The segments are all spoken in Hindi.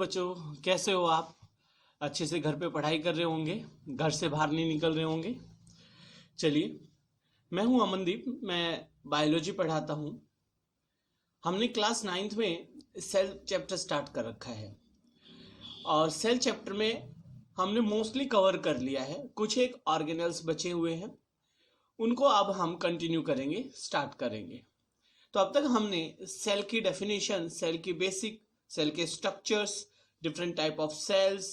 बच्चों, कैसे हो आप? अच्छे से घर पे पढ़ाई कर रहे होंगे, घर से बाहर नहीं निकल रहे होंगे। चलिए, मैं हूं अमनदीप, मैं बायोलॉजी पढ़ाता हूं। हमने क्लास 9th में सेल चैप्टर स्टार्ट कर रखा है और सेल चैप्टर में हमने मोस्टली कवर कर लिया है। कुछ एक ऑर्गेनेल्स बचे हुए हैं, उनको अब हम कंटिन्यू करेंगे, स्टार्ट करेंगे। तो अब तक हमने सेल की डेफिनेशन, सेल की बेसिक, सेल के structures, different type of cells,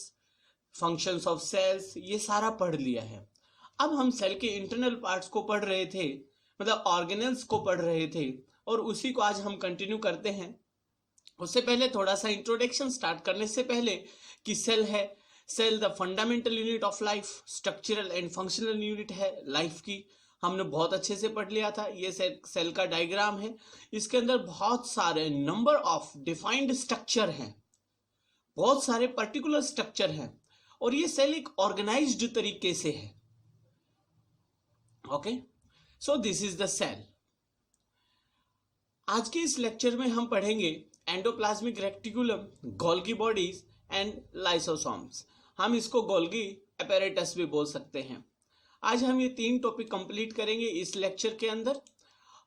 functions of cells, ये सारा पढ़ लिया है। अब हम सेल के इंटरनल पार्ट्स को पढ़ रहे थे, मतलब ऑर्गेनल्स को पढ़ रहे थे, और उसी को आज हम कंटिन्यू करते हैं। उससे पहले थोड़ा सा इंट्रोडक्शन स्टार्ट करने से पहले कि सेल है, cell the fundamental unit of life, structural and functional unit है लाइफ की। हमने बहुत अच्छे से पढ़ लिया था। ये सेल का डायग्राम है, इसके अंदर बहुत सारे नंबर ऑफ डिफाइंड स्ट्रक्चर हैं, बहुत सारे पर्टिकुलर स्ट्रक्चर हैं, और ये सेल एक ऑर्गेनाइज्ड तरीके से है। Okay, so this is the cell. आज के इस लेक्चर में हम पढ़ेंगे endoplasmic reticulum, Golgi bodies and lysosomes. हम इसको गोल्गी अपैरेटस भी बोल सकते हैं। आज हम ये 3 टॉपिक कंप्लीट करेंगे इस लेक्चर के अंदर,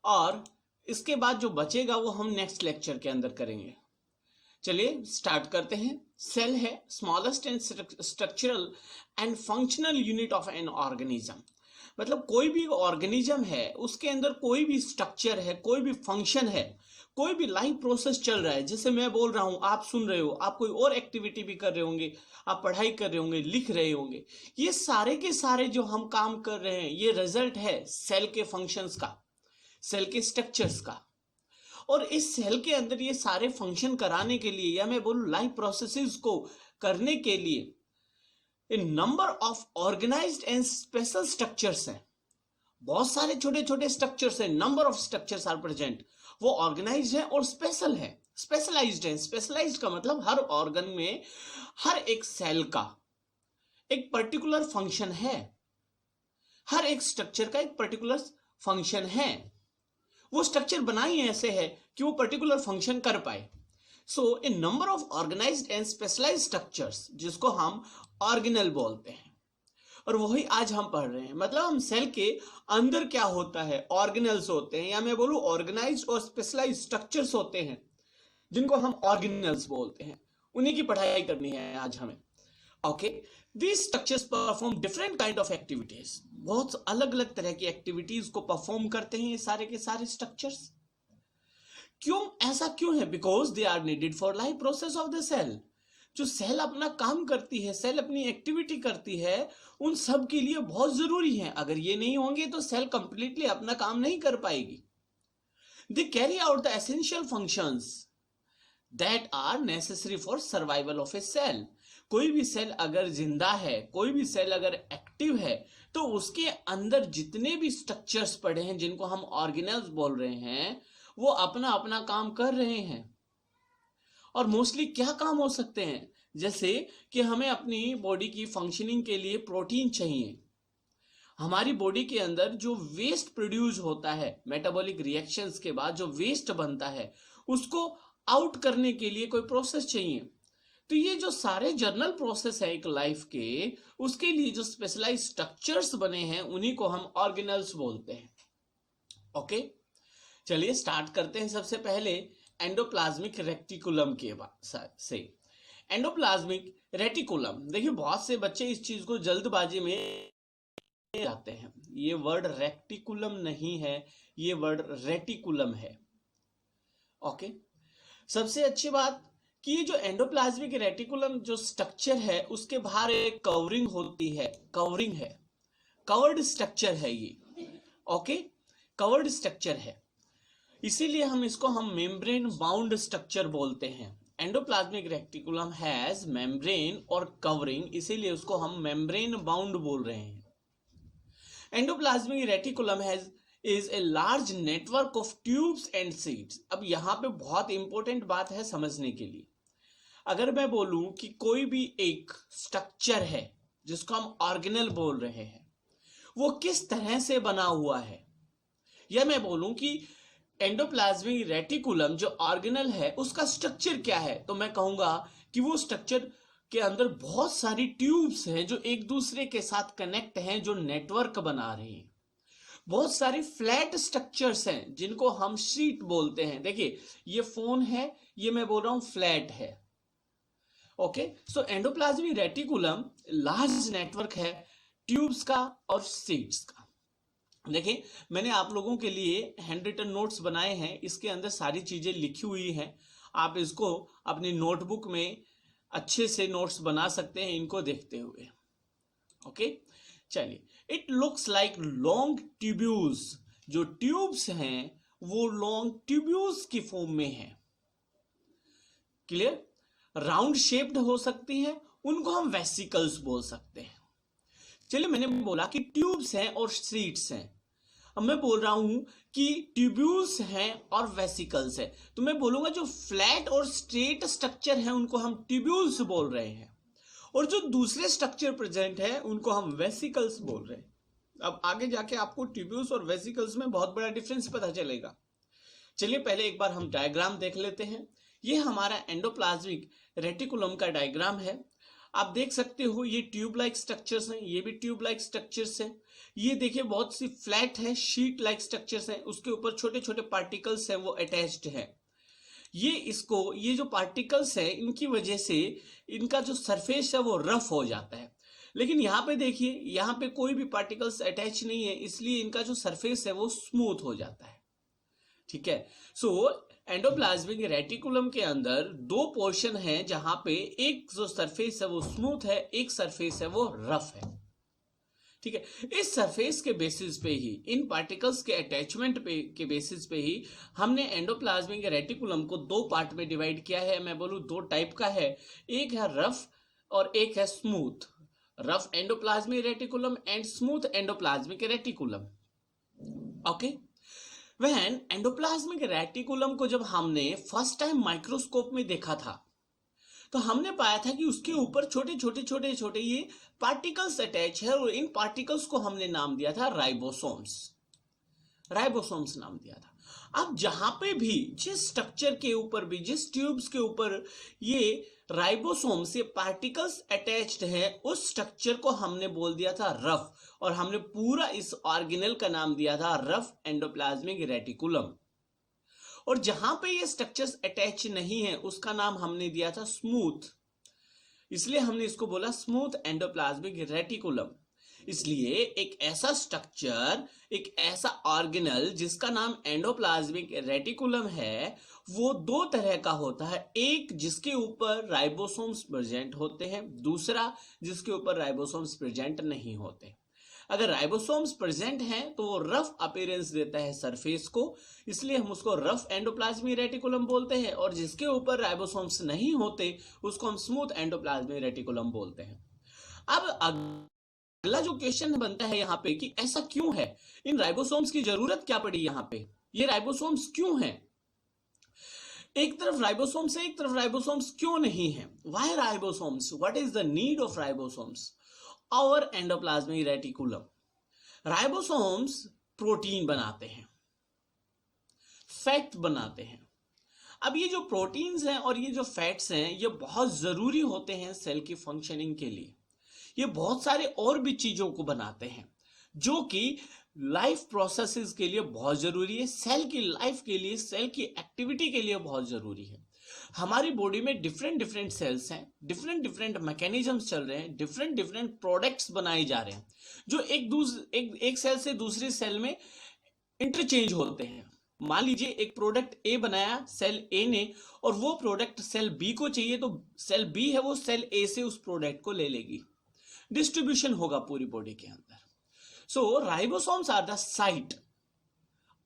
और इसके बाद जो बचेगा वो हम नेक्स्ट लेक्चर के अंदर करेंगे। चलिए स्टार्ट करते हैं। सेल है smallest and structural and functional unit of an organism. मतलब कोई भी ऑर्गेनिज्म है, उसके अंदर कोई भी स्ट्रक्चर है, कोई भी फंक्शन है, कोई भी लाइफ प्रोसेस चल रहा है। जैसे मैं बोल रहा हूं, आप सुन रहे हो, आप कोई और एक्टिविटी भी कर रहे होंगे, आप पढ़ाई कर रहे होंगे, लिख रहे होंगे। ये सारे के सारे जो हम काम कर रहे हैं, ये रिजल्ट है सेल के फंक्शंस का, सेल के स्ट्रक्चर्स का। और इस सेल के अंदर ये सारे फंक्शन कराने के लिए, या मैं बोलूं लाइफ प्रोसेसेस को करने के लिए, a number of organised and special structures हैं। बहुत सारे छोटे छोटे स्ट्रक्चर्स हैं, number of structures are present. वो ऑर्गेनाइज्ड है और स्पेशल है, स्पेशलाइज्ड है। स्पेशलाइज्ड का मतलब हर ऑर्गन में, हर एक सेल का एक पर्टिकुलर फंक्शन है, हर एक स्ट्रक्चर का एक पर्टिकुलर फंक्शन है। वो स्ट्रक्चर बनाई ऐसे है कि वो पर्टिकुलर फंक्शन कर पाए। So a number of organised and specialised structures, जिसको हम ऑर्गेनल बोलते हैं, और वही आज हम पढ़ रहे हैं। मतलब हम सेल के अंदर क्या होता है, ऑर्गेनल्स होते हैं, या मैं बोलूं ऑर्गेनाइज्ड और स्पेशलाइज्ड स्ट्रक्चर्स होते हैं, जिनको हम ऑर्गेनल्स बोलते हैं। उन्हीं की पढ़ाई करनी है आज हमें। Okay, these structures perform different kind of activities। बहुत अलग अलग तरह की एक्टिविटीज को परफॉर्म करते हैं ये सारे के सारे स्ट्रक्चर्स। क्यों, ऐसा क्यों है? Because they are needed for life process of the cell. जो सेल अपना काम करती है, सेल अपनी एक्टिविटी करती है, उन सब के लिए बहुत जरूरी है। अगर ये नहीं होंगे तो सेल कंप्लीटली अपना काम नहीं कर पाएगी। They carry out the essential functions that are necessary for survival of a cell. कोई भी सेल अगर जिंदा है, कोई भी सेल अगर एक्टिव है, तो उसके अंदर जितने भी स्ट्रक्चर्स पड़े हैं, जिनको हम ऑर्गेनल्स बोल रहे हैं, वो अपना अपना काम कर रहे हैं। और मोस्टली क्या काम हो सकते हैं? जैसे कि हमें अपनी बॉडी की फंक्शनिंग के लिए प्रोटीन चाहिए। हमारी बॉडी के अंदर जो वेस्ट प्रोड्यूस होता है, मेटाबॉलिक रिएक्शंस के बाद जो वेस्ट बनता है, उसको आउट करने के लिए कोई प्रोसेस चाहिए। तो ये जो सारे जर्नल प्रोसेस है एक लाइफ के, उसके लिए जो स्पेशलाइज्ड स्ट्रक्चर्स बने हैं, उन्हीं को हम ऑर्गेनल्स बोलते हैं। ओके, चलिए स्टार्ट करते हैं। सबसे पहले एंडोप्लाज्मिक रेटिकुलम के बाद से। एंडोप्लाज्मिक रेटिकुलम, देखिए बहुत से बच्चे इस चीज को जल्दबाजी में जाते हैं। ये वर्ड रेटिकुलम नहीं है, ये वर्ड रेटिकुलम है। ओके, सबसे अच्छी बात कि ये जो एंडोप्लाज्मिक रेटिकुलम जो स्ट्रक्चर है, उसके बाहर एक कवरिंग होती है, कवरिंग है, कवर्ड स्ट्रक्चर है ये। ओके, कवर्ड स्ट्रक्चर है, इसीलिए हम इसको मेम्ब्रेन बाउंड स्ट्रक्चर बोलते हैं। एंडोप्लाज्मिक रेटिकुलम हैज मेम्ब्रेन और कवरिंग, इसीलिए उसको हम मेम्ब्रेन बाउंड बोल रहे हैं। Endoplasmic reticulum has is a large network of tubes and seeds. अब यहां पे बहुत इंपॉर्टेंट बात है समझने के लिए। अगर मैं बोलूं कि कोई भी एक स्ट्रक्चर है जिसको हम ऑर्गेनल बोल रहे हैं, वो किस तरह से बना हुआ है, या मैं बोलूं कि एंडोप्लाज्मिक रेटिकुलम जो ऑर्गेनल है उसका स्ट्रक्चर क्या है, तो मैं कहूंगा कि वो स्ट्रक्चर के अंदर बहुत सारी ट्यूब्स हैं जो एक दूसरे के साथ कनेक्ट हैं, जो नेटवर्क बना रही हैं। बहुत सारी फ्लैट स्ट्रक्चर्स हैं जिनको हम शीट बोलते हैं। देखिए ये फोन है, ये मैं बोल रहा हूं फ्लैट है। ओके, सो एंडोप्लाज्मिक रेटिकुलम लार्ज नेटवर्क है ट्यूब्स का और शीट्स का। देखिए मैंने आप लोगों के लिए हैंड रिटन नोट्स बनाए हैं, इसके अंदर सारी चीजें लिखी हुई हैं। आप इसको अपनी नोटबुक में अच्छे से नोट्स बना सकते हैं इनको देखते हुए। ओके, चलिए, it looks like long tubules. जो ट्यूब्स हैं वो लॉन्ग ट्यूब्यूल्स की फॉर्म में है। क्लियर? राउंड शेप्ड हो सकती हैं, उनको हम वेसिकल्स बोल सकते हैं। चलिए, मैंने बोला कि ट्यूब्स हैं और शीट्स हैं। अब मैं बोल रहा हूं कि ट्यूब्यूल्स हैं और वेसिकल्स हैं, तो मैं बोलूंगा जो फ्लैट और स्ट्रेट स्ट्रक्चर है उनको हम ट्यूब्यूल्स बोल रहे हैं, और जो दूसरे स्ट्रक्चर प्रेजेंट है उनको हम वेसिकल्स बोल रहे हैं। अब आगे जाके आपको ट्यूब्यूल्स और वेसिकल्स में बहुत बड़ा डिफरेंस पता चलेगा। चलिए पहले एक बार हम डायग्राम देख लेते हैं। ये हमारा एंडोप्लाज्मिक रेटिकुलम का डायग्राम है। आप देख सकते हो ये ट्यूब लाइक स्ट्रक्चर्स हैं, ये भी ट्यूब लाइक स्ट्रक्चर्स हैं। ये देखिए बहुत सी फ्लैट है, शीट लाइक स्ट्रक्चर्स हैं, उसके ऊपर छोटे छोटे पार्टिकल्स हैं वो अटैच्ड है। ये जो पार्टिकल्स है इनकी वजह से इनका जो सरफेस है वो रफ हो जाता है। लेकिन यहाँ पे देखिए, यहाँ पे कोई भी पार्टिकल्स अटैच नहीं है, इसलिए इनका जो सरफेस है वो स्मूथ हो जाता है। ठीक है, सो एंडोप्लाज्मिक रेटिकुलम के अंदर दो पोर्शन है जहां पे एक जो सरफेस है वो स्मूथ है, एक सरफेस है वो रफ है। ठीक है, इस सरफेस के बेसिस पे ही, इन पार्टिकल्स के अटैचमेंट पे के बेसिस पे ही हमने एंडोप्लाज्मिक रेटिकुलम को दो पार्ट में डिवाइड किया है। मैं बोलूं दो टाइप का है, एक है रफ और एक है smooth. Rough endoplasmic reticulum and smooth endoplasmic reticulum. Okay, वह एंडोप्लाज्मिक रेटिकुलम को जब हमने फर्स्ट टाइम माइक्रोस्कोप में देखा था तो हमने पाया था कि उसके ऊपर छोटे छोटे छोटे छोटे ये पार्टिकल्स अटैच है, और इन पार्टिकल्स को हमने नाम दिया था राइबोसोम्स। राइबोसोम्स नाम दिया था। अब जहां पे भी जिस स्ट्रक्चर के ऊपर भी, जिस ट्यूब्स के ऊपर ये राइबोसोम्स, ये पार्टिकल्स अटैच्ड है, उस स्ट्रक्चर को हमने बोल दिया था रफ, और हमने पूरा इस ऑर्गेनेल का नाम दिया था रफ एंडोप्लाज्मिक रेटिकुलम। और जहां पे ये स्ट्रक्चर्स अटैच नहीं है उसका नाम हमने दिया था स्मूथ, इसलिए हमने इसको बोला स्मूथ एंडोप्लाज्मिक रेटिकुलम। इसलिए एक ऐसा स्ट्रक्चर, एक ऐसा ऑर्गेनल जिसका नाम एंडोप्लाज्मिक रेटिकुलम है, वो दो तरह का होता है। एक जिसके ऊपर राइबोसोम्स प्रेजेंट होते हैं, दूसरा जिसके ऊपर राइबोसोम्स प्रेजेंट नहीं होते। अगर राइबोसोम्स प्रेजेंट हैं तो वो रफ अपीयरेंस देता है सरफेस को, इसलिए हम उसको रफ एंडोप्लाज्मिक रेटिकुलम बोलते हैं, और जिसके ऊपर राइबोसोम्स नहीं होते उसको हम स्मूथ एंडोप्लाज्मिक रेटिकुलम बोलते हैं। अब अगला जो क्वेश्चन बनता है यहाँ पे कि ऐसा क्यों है, इन राइबोसोम्स की जरूरत क्या पड़ी यहाँ पे, ये राइबोसोम्स क्यों हैं? एक तरफ राइबोसोम्स है, एक तरफ राइबोसोम्स क्यों नहीं है? Why ribosomes? What is the need of ribosomes? और एंडोप्लाज्मिक रेटिकुलम, राइबोसोम्स प्रोटीन बनाते हैं, फैट बनाते हैं। अब ये जो प्रोटीन्स हैं और ये जो फैट्स हैं ये बहुत जरूरी होते हैं सेल की फंक्शनिंग के लिए। ये बहुत सारे और भी चीजों को बनाते हैं जो कि लाइफ प्रोसेसेस के लिए बहुत जरूरी है, सेल की लाइफ के लिए, सेल की एक्टिविटी के लिए बहुत जरूरी है। हमारी बॉडी में डिफरेंट डिफरेंट सेल्स हैं, डिफरेंट डिफरेंट मैकेनिज्म्स चल रहे हैं, डिफरेंट डिफरेंट प्रोडक्ट्स बनाए जा रहे हैं जो एक सेल से दूसरी सेल में इंटरचेंज होते हैं। मान लीजिए एक प्रोडक्ट ए बनाया सेल ए ने, और वो प्रोडक्ट सेल बी को चाहिए, तो सेल बी है वो सेल ए से उस प्रोडक्ट को ले लेगी, डिस्ट्रीब्यूशन होगा पूरी बॉडी के अंदर। So ribosomes are the site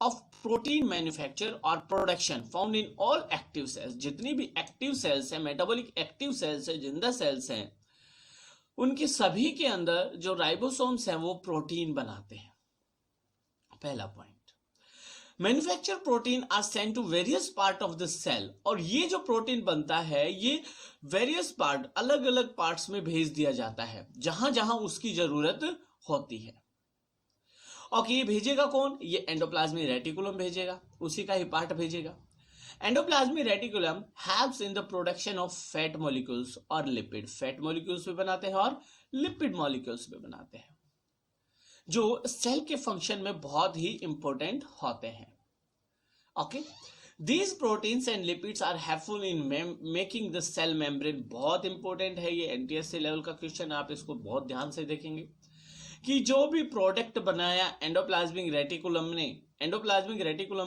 of protein manufacture or production found in all active cells। जितनी भी एक्टिव सेल्स हैं, मेटाबॉलिक एक्टिव सेल्स हैं, जिंदा सेल्स हैं, उनके सभी के अंदर जो राइबोसोम्स हैं वो प्रोटीन बनाते हैं। पहला point, manufacture protein are sent to various part of the cell. और ये जो प्रोटीन बनता है ये वेरियस पार्ट, अलग अलग पार्ट्स में भेज दिया जाता है जहां जहां उसकी जरूरत होती है। और ये भेजेगा कौन? ये एंडोप्लाज्मिक रेटिकुलम भेजेगा, उसी का ही पार्ट भेजेगा। Endoplasmic reticulum helps in the production of fat molecules और लिपिड, फैट मॉलिक्यूल्स भी बनाते हैं और लिपिड मॉलिक्यूल्स भी बनाते हैं, जो सेल के फंक्शन में बहुत ही इंपॉर्टेंट होते हैं। Okay, these proteins and lipids are helpful in making the cell membrane, बहुत इंपॉर्टेंट है ये, एनटीएससी लेवल का क्वेश्चन, आप इसको बहुत ध्यान से देखेंगे कि जो भी प्रोडक्ट बनाया एंडोप्लाज्मिक रेटिकुलम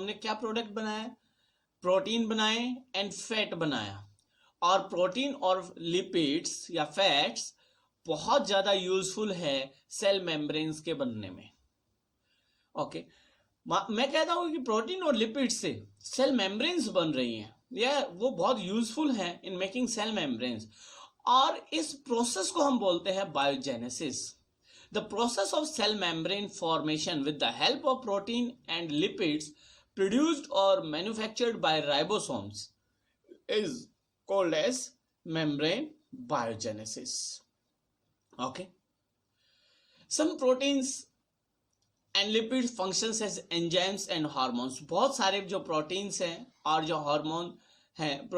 ने क्या प्रोडक्ट बनाया, प्रोटीन बनाए एंड फैट बनाया, और प्रोटीन और लिपिड्स या फैट्स बहुत ज्यादा यूजफुल है सेल मेम्ब्रेन्स के बनने में। ओके, मैं कहता हूं कि प्रोटीन और लिपिड से सेल मेम्ब्रेन्स बन रही हैं, या वो बहुत यूजफुल हैं इन मेकिंग सेल मेम्ब्रेन्स, और इस प्रोसेस को हम बोलते हैं biogenesis. The process of cell membrane formation with the help of protein and lipids produced और manufactured by ribosomes is called as membrane biogenesis. Okay, some proteins and lipid functions as enzymes and hormones, बहुत सारे जो प्रोटीन्स हैं और जो हार्मोन हैं,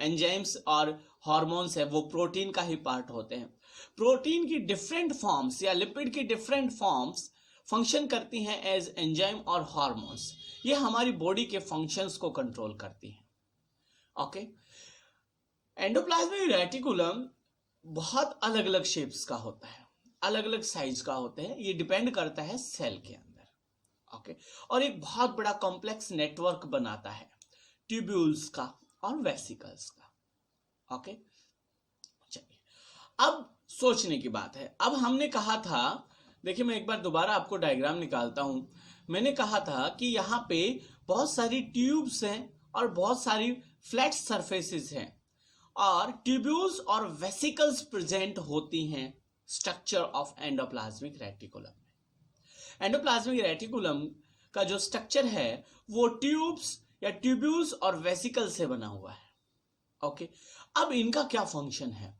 एंजाइम्स और हार्मोन्स हैं, वो प्रोटीन का ही पार्ट होते हैं। प्रोटीन की डिफरेंट फॉर्म्स या लिपिड की डिफरेंट फॉर्म्स फंक्शन करती हैं एज एंजाइम और हार्मोन्स, ये हमारी बॉडी के फंक्शंस को कंट्रोल करती हैं। ओके, एंडोप्लाज्मिक रेटिकुलम बहुत अलग अलग शेप्स का होता है, अलग अलग साइज का होते हैं, ये डिपेंड करता है सेल के अंदर। ओके, और एक बहुत बड़ा कॉम्प्लेक्स नेटवर्क बनाता है ट्यूब्यूल्स का और वेसिकल्स का। ओके, चलिए अब सोचने की बात है। अब हमने कहा था, देखिए मैं एक बार दोबारा आपको डायग्राम निकालता हूं, मैंने कहा था कि यहां पे बहुत सारी ट्यूब्स हैं और बहुत सारी फ्लैट सरफेसेस हैं, और ट्यूब्यूल्स और वेसिकल्स प्रेजेंट होती हैं स्ट्रक्चर ऑफ एंडोप्लाज्मिक रेटिकुलम में। एंडोप्लाज्मिक रेटिकुलम का जो स्ट्रक्चर है वो ट्यूब्स या ट्यूब्यूल्स और वेसिकल से बना हुआ है। ओके, अब इनका क्या फंक्शन है,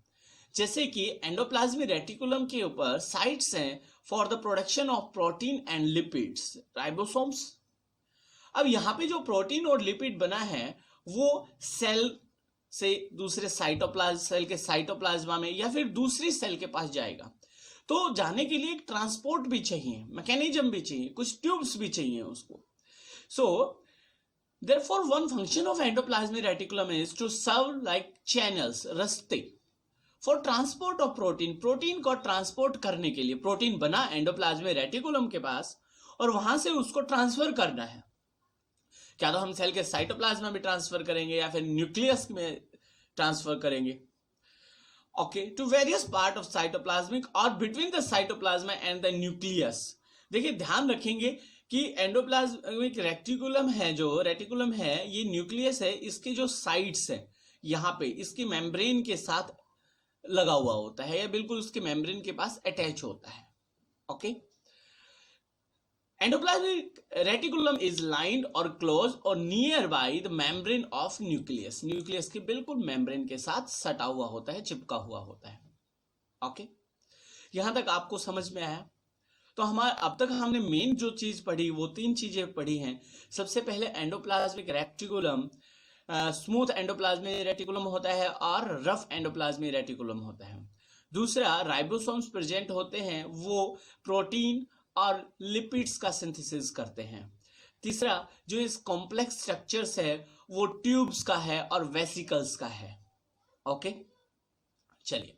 जैसे कि एंडोप्लाज्मिक रेटिकुलम के ऊपर साइट्स हैं for the production of protein and lipids, ribosomes. अब यहां पे जो प्रोटीन और लिपिड बना है वो सेल से दूसरे सेल के साइटोप्लाज्मा में या फिर दूसरी सेल के पास जाएगा, तो जाने के लिए एक ट्रांसपोर्ट भी चाहिए, मैकेनिज्म भी चाहिए, कुछ ट्यूब्स भी चाहिए उसको। So therefore one function of endoplasmic reticulum is to serve like channels, रास्ते for transport of protein, protein को ट्रांसपोर्ट करने के लिए। प्रोटीन बना एंडोप्लाज्मिक रेटिकुलम के पास और वहां से उसको ट्रांसफर करना है, क्या तो हम सेल के साइटोप्लाज्मा में ट्रांसफर करेंगे या फिर न्यूक्लियस में ट्रांसफर करेंगे। Okay, to various part of cytoplasmic और between the cytoplasm and the nucleus. देखिए ध्यान रखेंगे कि एंडोप्लाज्मिक रेटिकुलम है, जो रेटिकुलम है ये न्यूक्लियस है, इसके जो साइड्स है यहाँ पे इसकी मेम्ब्रेन के साथ लगा हुआ होता है या बिल्कुल उसके मेम्ब्रेन के पास अटैच होता है। Okay, endoplasmic reticulum is lined और क्लोज और near by the membrane of nucleus, nucleus के बिल्कुल मेम्ब्रेन के साथ सटा हुआ होता है, चिपका हुआ होता है। ओके, यहां तक आपको समझ में आया? तो अब तक हमने मेन जो चीज पढ़ी वो 3 चीजें पढ़ी हैं। सबसे पहले endoplasmic reticulum smooth endoplasmic reticulum होता है और रफ एंडोप्लाज्मिक रेटिकुलम होता है। दूसरा, राइबोसोम्स प्रेजेंट होते हैं, वो प्रोटीन और लिपिड्स का सिंथेसिस करते हैं। तीसरा, जो इस कॉम्प्लेक्स स्ट्रक्चर्स है वो ट्यूब्स का है और वेसिकल्स का है। ओके, चलिए,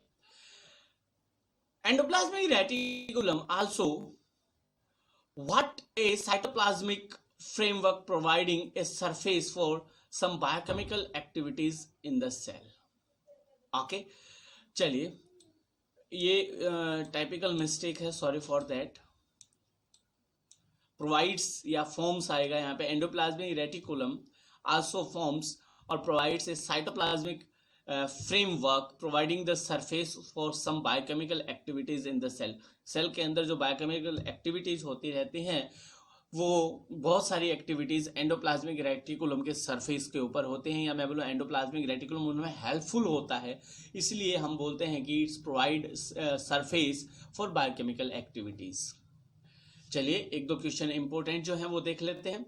endoplasmic reticulum also what a cytoplasmic framework providing a surface for some biochemical activities in the cell. Okay, चलिए, ये टाइपिकल मिस्टेक है, सॉरी फॉर दैट। प्रोवाइड्स या फॉर्म्स आएगा यहाँ पे, एंडोप्लाज्मिक रेटिकुलम आल्सो फॉर्म्स और provides a cytoplasmic framework providing the surface for some biochemical activities in the cell. Cell के अंदर जो बायोकेमिकल एक्टिविटीज होती रहती हैं वो बहुत सारी एक्टिविटीज एंडोप्लाज्मिक रेटिकुलम के सरफेस के ऊपर होते हैं, या मैं बोलूँ एंडोप्लाज्मिक रेटिकुलम उनमें हेल्पफुल होता है, इसलिए हम बोलते हैं कि it's provide surface for biochemical activities. चलिए एक दो क्वेश्चन इंपॉर्टेंट जो है वो देख लेते हैं।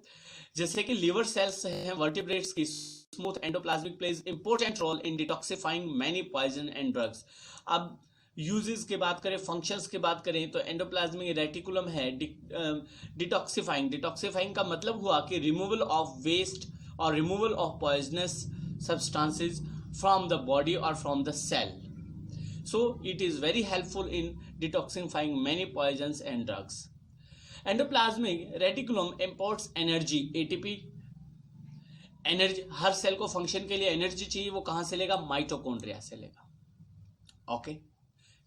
जैसे कि लिवर सेल्स हैं वर्टिब्रेट्स की, smooth endoplasmic plays important role in detoxifying many poison and drugs. अब यूजेस की बात करें, फंक्शंस की बात करें, तो एंडोप्लाज्मिक रेटिकुलम है डिटॉक्सिफाइंग का मतलब हुआ कि रिमूवल ऑफ वेस्ट और removal of poisonous substances from the body और from the cell. So it is very helpful in detoxifying many poisons and drugs. Endoplasmic reticulum imports energy, ATP। Energy, हर सेल को फंक्शन के लिए एनर्जी चाहिए, वो कहां से लेगा? माइटोकॉन्ड्रिया से लेगा। ओके,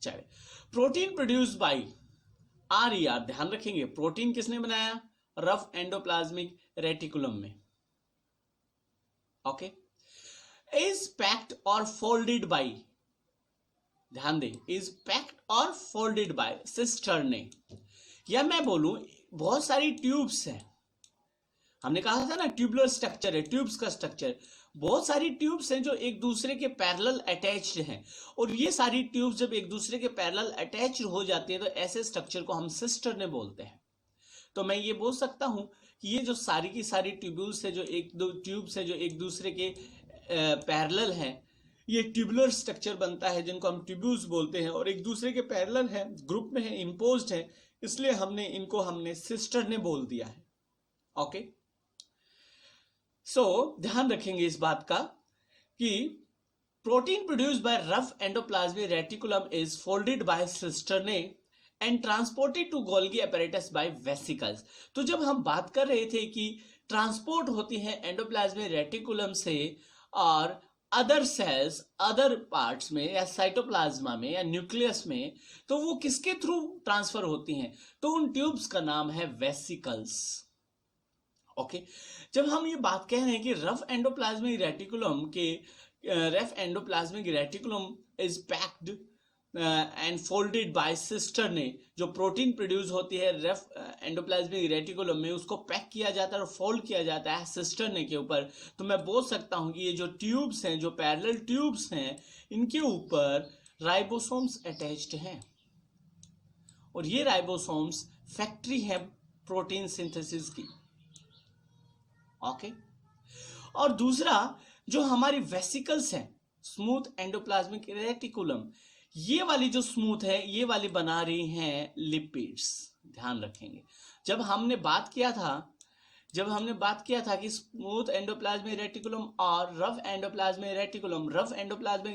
चलिए प्रोटीन प्रोड्यूस बाय RER, ध्यान रखेंगे प्रोटीन किसने बनाया? रफ एंडोप्लाज्मिक रेटिकुलम में। ओके, इज पैक्ड और फोल्डेड बाय, ध्यान दें, इज पैक्ड और फोल्डेड बाय सिस्टर्ने। या मैं बोलूं बहुत सारी ट्यूब्स हैं, हमने कहा था ना ट्यूबुलर स्ट्रक्चर है, ट्यूब्स का स्ट्रक्चर। बहुत सारी ट्यूब्स हैं जो एक दूसरे के पैरेलल अटैच्ड हैं, और ये सारी ट्यूब्स जब एक दूसरे के पैरेलल अटैच्ड हो जाती है तो ऐसे स्ट्रक्चर को हम सिस्टर्ने बोलते हैं। तो मैं ये बोल सकता हूं कि ये जो सारी की सारी ट्यूब्यूल्स है, जो एक दो ट्यूब्स है जो एक दूसरे के पैरेलल हैं, ये ट्यूबुलर स्ट्रक्चर बनता है जिनको हम ट्यूब्यूल्स बोलते हैं, और एक दूसरे के पैरेलल है, ग्रुप में है, इंपोज्ड है, इसलिए हमने सिस्टर्ने बोल दिया है। ओके, सो ध्यान रखेंगे इस बात का कि protein produced by rough endoplasmic reticulum is folded by cisternae and transported to Golgi apparatus by vesicles. तो जब हम बात कर रहे थे कि ट्रांसपोर्ट होती है एंडोप्लाज्मिक रेटिकुलम से और अदर सेल्स, अदर पार्ट्स में, या साइटोप्लाज्मा में, या न्यूक्लियस में, तो वो किसके थ्रू ट्रांसफर होती हैं? तो उन ट्यूब्स का नाम है वेसिकल्स। ओके, जब हम ये बात कह रहे हैं कि rough endoplasmic reticulum is packed and folded by cisternae, जो प्रोटीन प्रोड्यूस होती है रफ एंडोप्लाज्मिक रेटिकुलम में, उसको पैक किया जाता है और फोल्ड किया जाता है सिस्टर्ने के ऊपर। तो मैं बोल सकता हूं कि ये जो ट्यूब्स हैं, जो पैरेलल ट्यूब्स हैं, इनके ऊपर राइबोसोम्स अटैच्ड हैं, और ये राइबोसोम्स फैक्ट्री है प्रोटीन सिंथेसिस की। ओके, और दूसरा जो हमारी वेसिकल्स हैं, स्मूथ एंडोप्लाज्मिक रेटिकुलम, ये वाली जो स्मूथ है, ये वाली बना रही हैं लिपिड्स। ध्यान रखेंगे जब हमने बात किया था कि स्मूथ एंडोप्लाज्मिक रेटिकुलम और रफ एंडोप्लाज्मिक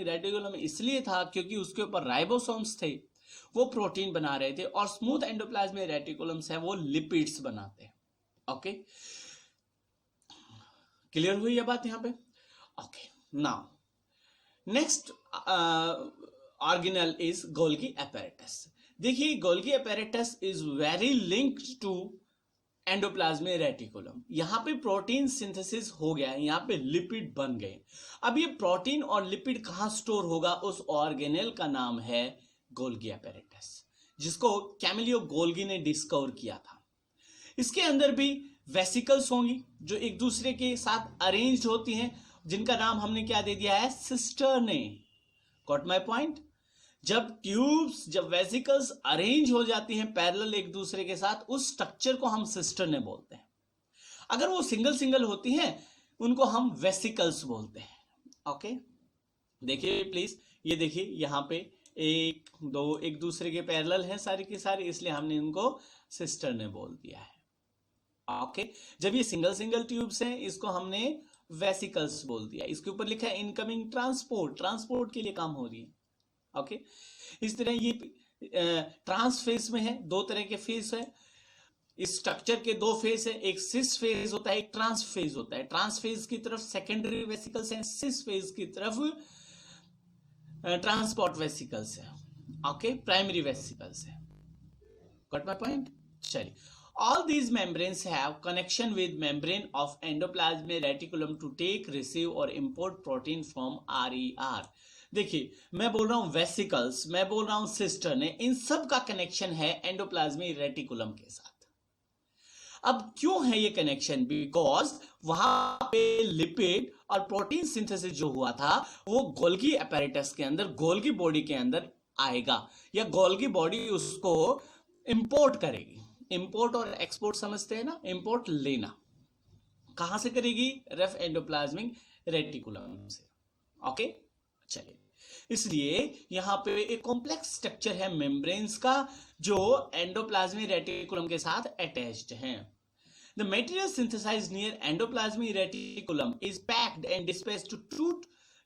रेटिकुलम इसलिए था क्योंकि उसके ऊपर राइबोसोम्स थे, वो प्रोटीन बना रहे थे, और स्मूथ एंडोप्लाज्मिक रेटिकुलम्स है वो लिपिड्स बनाते हैं। ओके, क्लियर हुई ये बात यहां पे? Okay, now next organelle is Golgi apparatus। देखिए Golgi apparatus is very linked to endoplasmic reticulum. यहां पे प्रोटीन सिंथेसिस हो गया, यहां पे लिपिड बन गए। अब ये प्रोटीन और लिपिड कहां स्टोर होगा? उस ऑर्गेनल का नाम है गोल्गी apparatus, जिसको कैमिलियो गोल्गी ने डिस्कवर किया था। इसके अंदर भी वेसिकल्स होंगी जो एक दूसरे के साथ अरेंज्ड होती हैं, जिनका नाम हमने क्या दे दिया है? सिस्टर्ने। Got my point? जब वेसिकल्स अरेंज हो जाती हैं पैरेलल एक दूसरे के साथ, उस स्ट्रक्चर को हम सिस्टर्ने बोलते हैं। अगर वो सिंगल होती हैं, उनको हम वेसिकल्स बोलते हैं। ओके, देखिए प्लीज, ये देखिए यहां पे एक दो एक दूसरे के पैरेलल हैं सारी की सारी, इसलिए हमने इनको सिस्टर्ने बोल दिया है। ओके, जब ये सिंगल ट्यूब्स हैं, इसको हमने वेसिकल्स बोल दिया। इसके ऊपर लिखा है इनकमिंग ट्रांसपोर्ट के लिए काम हो रही है। ओके, इस तरह ये ट्रांस फेज में है, दो तरह के फेज है इस स्ट्रक्चर के, दो फेज है, एक सिस फेज होता है, एक ट्रांस फेज होता है। ट्रांस फेज की तरफ सेकेंडरी वेसिकल्स हैं, सिस फेज की तरफ ट्रांसपोर्ट वेसिकल्स है। ओके, प्राइमरी वेसिकल्स है। Got my point? चलिए, all these membranes have connection with membrane of endoplasmic reticulum to take, receive और import protein from RER। देखिए मैं बोल रहा हूं वेसिकल्स, मैं बोल रहा हूं सिस्टर्ने, इन सब का कनेक्शन है एंडोप्लाज्मिक रेटिकुलम के साथ। अब क्यों है ये कनेक्शन? बिकॉज वहां पे लिपिड और प्रोटीन सिंथेसिस जो हुआ था वो गोल्गी apparatus के अंदर, गोल्गी बॉडी के अंदर आएगा, या गोल्गी बॉडी उसको इंपोर्ट करेगी। इंपोर्ट और एक्सपोर्ट समझते हैं ना, इंपोर्ट लेना कहां से करेगी, रफ एंडोप्लाज्मिक रेटिकुलम से। ओके, चलिए, इसलिए यहां पे एक कॉम्प्लेक्स स्ट्रक्चर है मेम्ब्रेन्स का जो एंडोप्लाज्मिक रेटिकुलम के साथ अटैच्ड है। The material synthesized near endoplasmic reticulum is packed and dispatched to two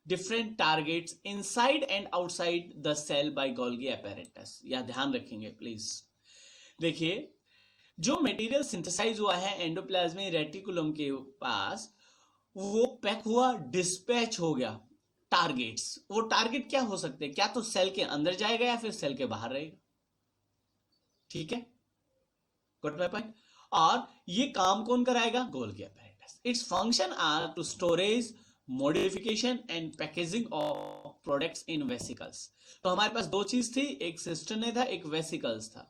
different targets inside and outside the cell by Golgi apparatus। यह ध्यान रखेंगे प्लीज। देखिए, जो मटेरियल सिंथेसाइज हुआ है एंडोप्लाज्मिक रेटिकुलम के पास, वो पैक हुआ, डिस्पैच हो गया टारगेट्स। वो टारगेट क्या हो सकते हैं, क्या तो सेल के अंदर जाएगा या फिर सेल के बाहर रहेगा। ठीक है, गॉट माय पॉइंट। और ये काम कौन कराएगा, Golgi apparatus। Its function are to storage, modification and packaging of products in vesicles. तो हमारे पास दो चीज थी, एक सिस्टर्न था, एक वेसिकल्स था।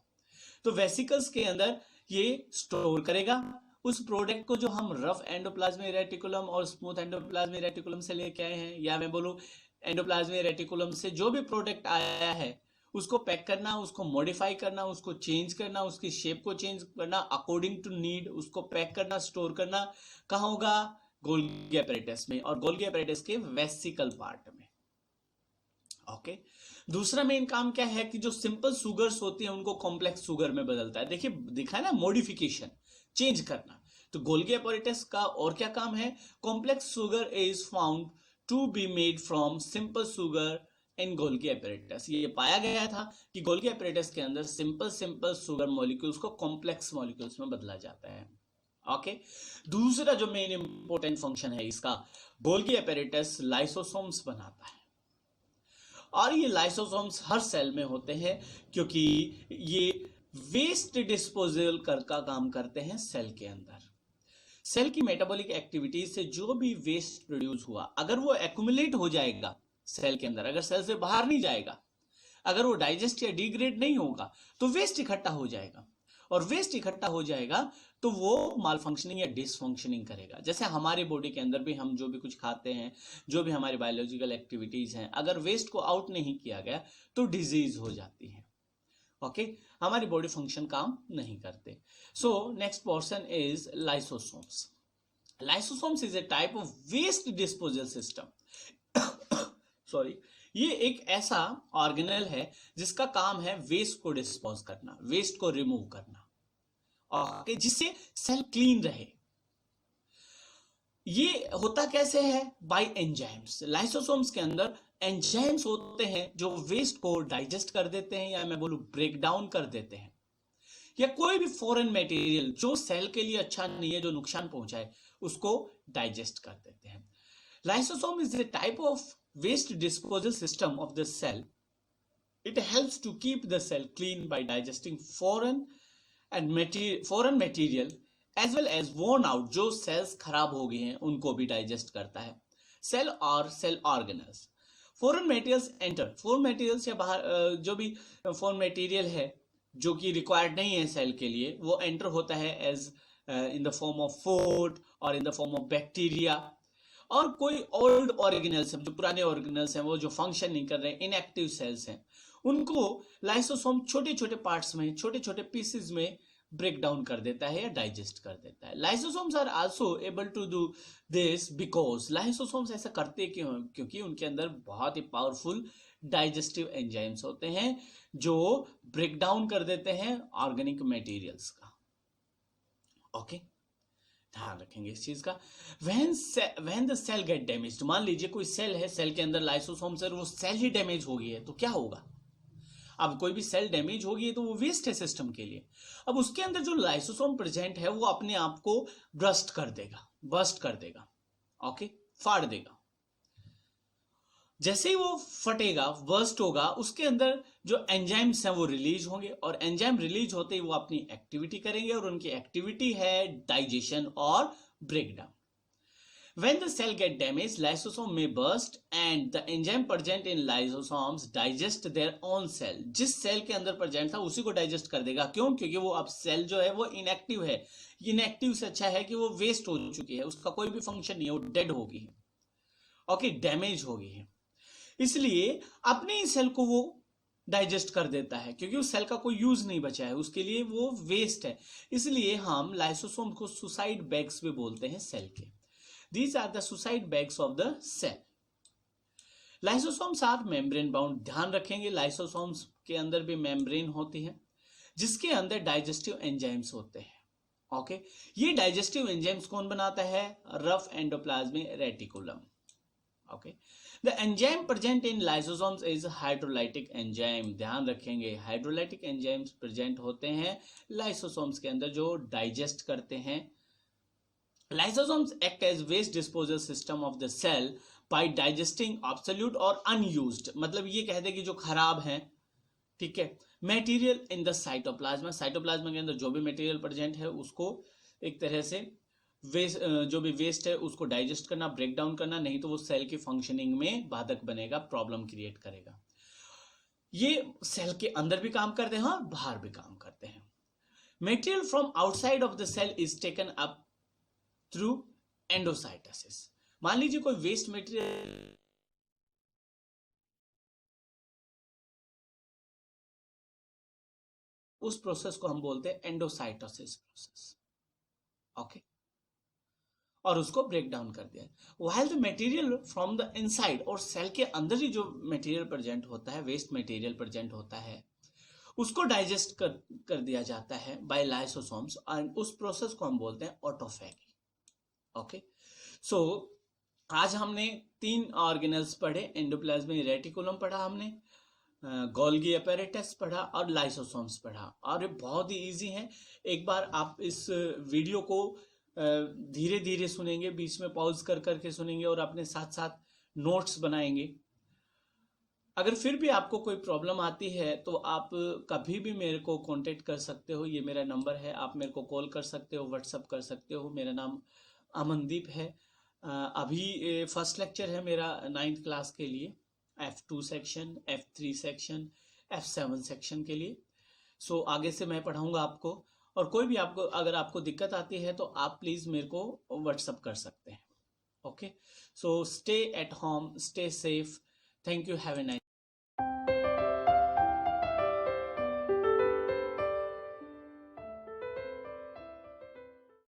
तो वेसिकल्स के अंदर ये स्टोर करेगा उस प्रोडक्ट को जो हम रफ एंडोप्लाज्मिक रेटिकुलम और स्मूथ एंडोप्लाज्मिक रेटिकुलम से लेके आए हैं, या मैं बोलूं एंडोप्लाज्मिक रेटिकुलम से जो भी प्रोडक्ट आया है उसको पैक करना, उसको मॉडिफाई करना, उसको चेंज करना, उसकी शेप को चेंज करना अकॉर्डिंग टू नीड, उसको पैक करना, स्टोर करना। कहां होगा, गोल्गी apparatus में, और गोल्गी apparatus के वेसिकल पार्ट में। ओके, दूसरा मेन काम क्या है कि जो सिंपल सुगर्स होती हैं उनको कॉम्प्लेक्स सुगर में बदलता है। देखिए, दिखा है ना, मॉडिफिकेशन, चेंज करना। तो गोल्गी apparatus का और क्या काम है, complex sugar is found to be made from simple sugar in Golgi apparatus। ये पाया गया था कि गोल्गी apparatus के अंदर सिंपल सुगर मॉलिक्यूल्स को कॉम्प्लेक्स मॉलिक्यूल्स में बदला जाता है। ओके, दूसरा जो मेन इंपॉर्टेंट फंक्शन है इसका, गोल्गी apparatus लाइसोसोम्स बनाता है। और ये लाइसोसोम्स हर सेल में होते हैं क्योंकि ये वेस्ट डिस्पोजल का काम करते हैं सेल के अंदर। सेल की मेटाबॉलिक एक्टिविटीज से जो भी वेस्ट प्रोड्यूस हुआ, अगर वो एक्यूमुलेट हो जाएगा सेल के अंदर, अगर सेल से बाहर नहीं जाएगा, अगर वो डाइजेस्ट या डिग्रेड नहीं होगा, तो वेस्ट इकट्ठा हो जाएगा। और वेस्ट इकट्ठा हो जाएगा तो वो माल फंक्शनिंग या डिसफंक्शनिंग करेगा। जैसे हमारे बॉडी के अंदर भी हम जो भी कुछ खाते हैं, जो भी हमारी बायोलॉजिकल एक्टिविटीज हैं, अगर वेस्ट को आउट नहीं किया गया तो डिजीज हो जाती है। ओके, हमारी बॉडी फंक्शन काम नहीं करते। So next portion is lysosomes. Lysosomes is a type of waste disposal system. Sorry, ये एक ऐसा ऑर्गेनेल है जिसका काम है वेस्ट को डिस्पोज करना, वेस्ट को रिमूव करना, ओके, जिससे सेल क्लीन रहे। ये होता कैसे है, बाय एंजाइम्स। लाइसोसोम्स के अंदर एंजाइम्स होते हैं जो वेस्ट को डाइजेस्ट कर देते हैं, या मैं बोलूं ब्रेक डाउन कर देते हैं, या कोई भी फॉरेन मटेरियल जो सेल के लिए अच्छा नहीं है, जो नुकसान पहुंचाए, उसको डाइजेस्ट कर देते हैं। Lysosome is a type of waste disposal system of the cell. It helps to keep the cell clean by digesting foreign material as well as worn out, जो cells खराब हो गए हैं उनको भी डाइजेस्ट करता है। सेल और cell organelles, foreign materials enter, foreign materials या बाहर जो भी फॉरेन मटेरियल है जो कि रिक्वायर्ड नहीं है सेल के लिए, वो एंटर होता है as in the form of food और in the form of bacteria. और कोई ओल्ड ऑर्गेनल्स हैं, जो पुराने ऑर्गेनल्स हैं, वो जो फंक्शन नहीं कर रहे हैं, इनएक्टिव सेल्स हैं, उनको लाइसोसोम छोटे छोटे पार्ट्स में, छोटे छोटे पीसेस में ब्रेक डाउन कर देता है या डाइजेस्ट कर देता है। Lysosomes are also able to do this because, lysosomes ऐसा करते क्यों, क्योंकि उनके अंदर बहुत ही पावरफुल डाइजेस्टिव एंजाइम्स होते हैं जो ब्रेक डाउन कर देते हैं ऑर्गेनिक मटेरियल्स का। ओके, ध्यान रखेंगे इस चीज का। when the cell get damaged, मान लीजिए कोई सेल है, सेल के अंदर लाइसोसोम से वो सेल ही डैमेज हो गई है, तो क्या होगा। अब कोई भी सेल डैमेज हो गई है तो वो वेस्ट है सिस्टम के लिए। अब उसके अंदर जो लाइसोसोम प्रेजेंट है वो अपने आप को बर्स्ट कर देगा, ओके, फाड़ देगा। जैसे ही वो फटेगा, बर्स्ट होगा, उसके अंदर जो एंजाइम्स हैं वो रिलीज होंगे, और एंजाइम रिलीज होते ही वो अपनी एक्टिविटी करेंगे, और उनकी एक्टिविटी है डाइजेशन और breakdown. When the cell get damaged, lysosome may burst and the enzyme present in lysosomes digest their own cell. जिस सेल के अंदर प्रेजेंट था उसी को डाइजेस्ट कर देगा। क्यों? क्योंकि वो अब सेल जो है वो इनएक्टिव है। इनएक्टिव से अच्छा है कि वो वेस्ट हो चुकी है, उसका कोई भी फंक्शन नहीं है, वो डेड हो गई है, ओके, डैमेज हो गई है। इसलिए अपने ही सेल को वो डाइजेस्ट कर देता है, क्योंकि उस सेल का कोई यूज नहीं बचा है, उसके लिए वो वेस्ट है। इसलिए हम लाइसोसोम को सुसाइड बैग्स भी बोलते हैं सेल के। These are the suicide bags of the cell. Lysosomes are membrane bound. ध्यान रखेंगे लाइसोसोम्स के अंदर भी मेम्ब्रेन होती है, जिसके अंदर डाइजेस्टिव एंजाइम्स होते हैं। ओके, ये डाइजेस्टिव एंजाइम्स कौन बनाता है? Rough endoplasmic reticulum. Okay, the enzyme present in lysosomes is hydrolytic enzyme. ध्यान रखेंगे हाइड्रोलाइटिक एंजाइम्स प्रेजेंट होते हैं लाइसोसोम्स के अंदर, जो डाइजेस्ट करते हैं। Lysosomes act as waste disposal system of the cell by digesting obsolete और अनयूज्ड, मतलब ये कह दे कि जो खराब है, ठीक है, material in the cytoplasm. Cytoplasm के अंदर जो भी मटेरियल प्रेजेंट है उसको एक तरह से वेस्ट, जो भी वेस्ट है उसको डाइजेस्ट करना, ब्रेक डाउन करना, नहीं तो वो सेल की फंक्शनिंग में बाधक बनेगा, प्रॉब्लम क्रिएट करेगा। ये सेल के अंदर भी काम करते हैं और बाहर भी काम करते हैं। Material from outside of the cell is taken up through endocytosis. मान लीजिए कोई वेस्ट मटेरियल, उस प्रोसेस को हम बोलते हैं एंडोसाइटोसिस प्रोसेस। ओके, और उसको ब्रेक डाउन कर दिया। While the material from the inside, और सेल के अंदर ही जो मटेरियल प्रेजेंट होता है, वेस्ट मटेरियल प्रेजेंट होता है, उसको डाइजेस्ट कर दिया जाता है बाय लाइसोसोम्स, एंड उस प्रोसेस को हम बोलते हैं ऑटोफैगी। ओके, सो आज हमने 3 ऑर्गेनल्स पढ़े। एंडोप्लाज्मिक रेटिकुलम पढ़ा हमने, गोल्गी अपैरेटस पढ़ा और लाइसोसोम्स पढ़ा, और ये बहुत ही इजी है। एक बार आप इस वीडियो को धीरे धीरे सुनेंगे, बीच में पॉज कर करके सुनेंगे और अपने साथ साथ नोट्स बनाएंगे। अगर फिर भी आपको कोई प्रॉब्लम आती है तो आप कभी भी मेरे को कांटेक्ट कर सकते हो, ये मेरा नंबर है, आप मेरे को कॉल कर सकते हो, व्हाट्सअप कर सकते हो। मेरा नाम अमनदीप है। अभी फर्स्ट लेक्चर है मेरा 9th क्लास के लिए, F2 section, F3 section, F7 section के लिए। सो आगे से मैं पढ़ाऊंगा आपको, और कोई भी आपको अगर आपको दिक्कत आती है तो आप प्लीज़ मेरे को व्हाट्सअप कर सकते हैं। Okay, so stay at home, stay safe, thank you, have a nice